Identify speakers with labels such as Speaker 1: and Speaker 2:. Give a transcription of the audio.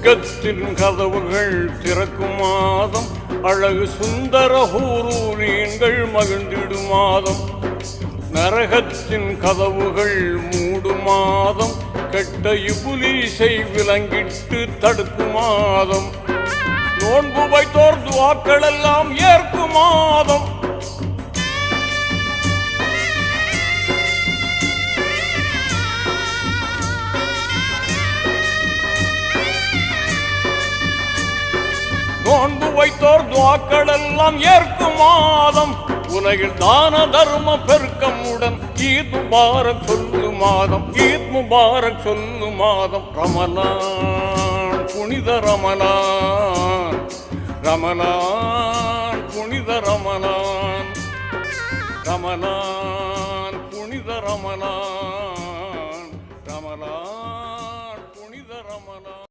Speaker 1: சொர்க்கத்தின் கதவுகள் திறக்கும் மாதம், அழகு சுந்தர ஹூரூரீன்கள் மகிழ்ந்திடும் மாதம். நரகத்தின் கதவுகள் மூடும் மாதம், கெட்ட இபுலீசை விலங்கிட்டு தடுக்கும் மாதம். நோன்பு வைத்தோர் துஆக்கள் எல்லாம் ஏற்கும் மாதம். நோன்பு வைத்தோர் துஆக்கள் எல்லாம் ஏற்கும் மாதம். உலகில் தான தர்ம பெருக்கமுடன் ஈத் முபாரக் சொல்லும் மாதம், ஈத் முபாரக் சொல்லும் மாதம். ரமலான் புனித ரமலான், ரமலான் புனித ரமலான், ரமலான் புனித ரமலான்.